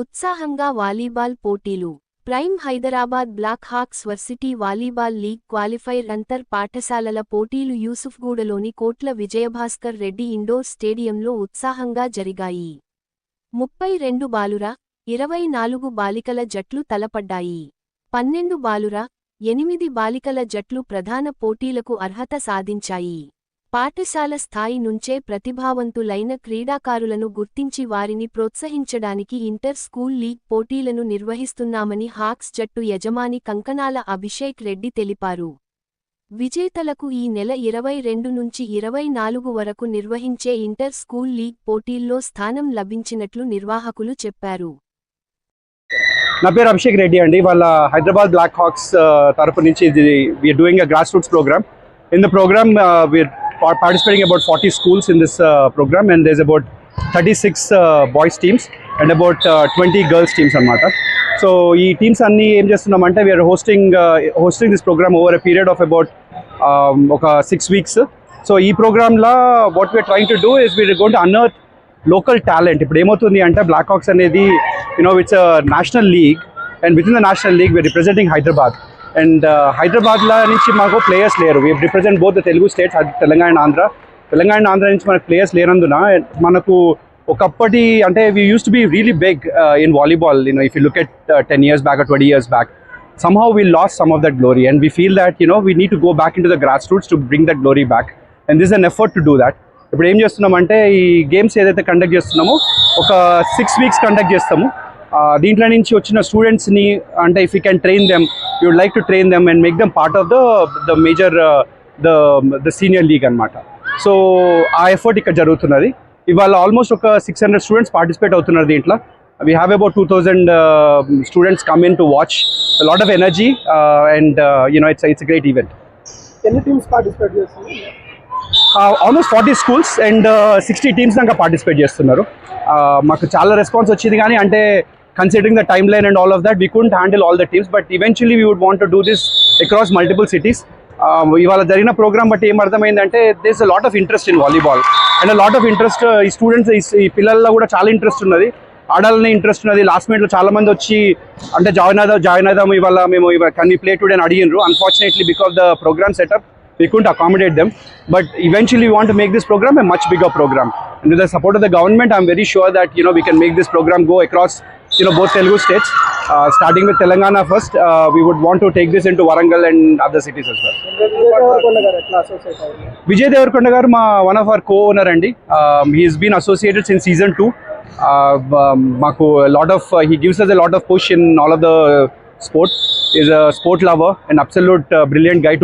ఉత్సాహంగా వాలీబాల్ పోటీలు. Prime Hyderabad black hawks varsity volleyball league qualifier అంతర్ పాఠశాలల పోటీలు యూసుఫ్గూడలోని కోట్ల విజయభాస్కర్ రెడ్డి ఇండోర్ స్టేడియంలో ఉత్సాహంగా జరిగాయి. 32 బాలుర, 24 బాలికల జట్లు తలపడ్డాయి. 12 బాలుర, 8 బాలికల జట్లు ప్రధాన పోటీలకు అర్హత సాధించాయి. పాఠశాల స్థాయి నుంచే ప్రతిభావంతులైన క్రీడాకారులను గుర్తించి వారిని ప్రోత్సహించడానికి ఇంటర్ స్కూల్ లీగ్ పోటీలను నిర్వహిస్తున్నామని హాక్స్ జట్టు యజమాని కంకణాల అభిషేక్ రెడ్డి తెలిపారు. విజేతలకు ఈ నెల 22 నుంచి 24 వరకు నిర్వహించే ఇంటర్ స్కూల్ లీగ్ పోటీల్లో స్థానం లభించినట్లు నిర్వాహకులు చెప్పారు. నా పేరు అభిషేక్ రెడ్డి అండి. వాళ్ళ హైదరాబాద్ బ్లాక్ హాక్స్ తరపు నుంచి we are doing a grassroots program. In the program, we're participating about 40 schools in this program, and there's about 36 boys teams and about 20 girls teams anamata. So ee teams anni em chestunamante we are hosting this program over a period of about 6 weeks. So ee program la what we are trying to do is we are going to unearth local talent. Ippudu emotundi ante Black Hawks anedi it's a national league, and within the national league we are representing Hyderabad. And Hyderabad la nunchi maku players leru. We represent both the Telugu states, Telangana and Andhra. Telangana and Andhra nunchi manaku players leranduna manaku okappati ante we used to be really big in volleyball. If you look at 10 years back or 20 years back, somehow we lost some of that glory, and we feel that we need to go back into the grassroots to bring that glory back, and this is an effort to do that. ఇప్పుడు ఏం చేస్తున్నామంటే ఈ games ఏదైతే conduct చేస్తున్నామో ఒక 6 weeks conduct చేస్తాము. దీంట్లో నుంచి వచ్చిన స్టూడెంట్స్ని అంటే if you can train them, you would like to train them and make them part of the major the senior league అనమాట. సో ఆ ఎఫర్ట్ ఇక్కడ జరుగుతున్నది. ఇవాళ ఆల్మోస్ట్ ఒక 600 స్టూడెంట్స్ పార్టిసిపేట్ అవుతున్నారు దీంట్లో. We have about 2000 students come in to watch. Lot of energy and it's a great event. ఎన్ని teams participate చేస్తున్నారు? ఆల్మోస్ట్ 40 schools and 60 teams దాకా పార్టిసిపేట్ చేస్తున్నారు. మాకు చాలా రెస్పాన్స్ వచ్చింది, కానీ అంటే considering the timeline and all of that, we couldn't handle all the teams, but eventually we would want to do this across multiple cities. ఇవాళ జరిగిన ప్రోగ్రామ్ బట్టి ఏం అర్థమైందంటే there's a lot of interest in volleyball and a lot of interest ఈ students ఈ పిల్లల్లో కూడా చాలా ఇంట్రెస్ట్ ఉన్నది, ఆడాలని ఇంట్రెస్ట్ ఉన్నది. లాస్ట్ మినిట్లో చాలా మంది వచ్చి అంటే జాయిన్ అవుదాం ఇవాళ మేము can we play today అని అడిగినారు. Unfortunately, because of the program setup we couldn't accommodate them, but eventually we want to make this program a much bigger program, and with the support of the government I'm very sure that we can make this program go across both Telugu states, starting with Telangana first. We would want to take this into Warangal and other cities as well. Vijay Devarkonda garu one of our co-owner andi. He has been associated since season 2. Maku a lot of he gives us a lot of push in all of the sport. He is a sport lover, an absolute brilliant guy to